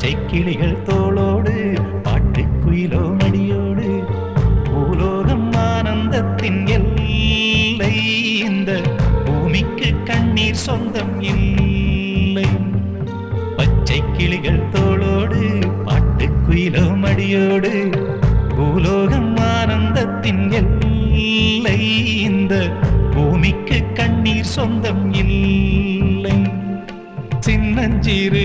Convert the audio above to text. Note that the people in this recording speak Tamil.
பச்சை கிளிகள் தோளோடு பாட்டுக்குயிலோ மடியோடு பூலோகம் ஆனந்தத்தின் எல்லை இந்த பூமிக்கு கண்ணீர் சொந்தம் இல்லை பச்சை கிளிகள் தோளோடு பாட்டுக்குயிலோ மடியோடு பூலோகம் ஆனந்தத்தின் எல்லை இந்த பூமிக்கு கண்ணீர் சொந்தம் இல்லை சின்னஞ்சிறு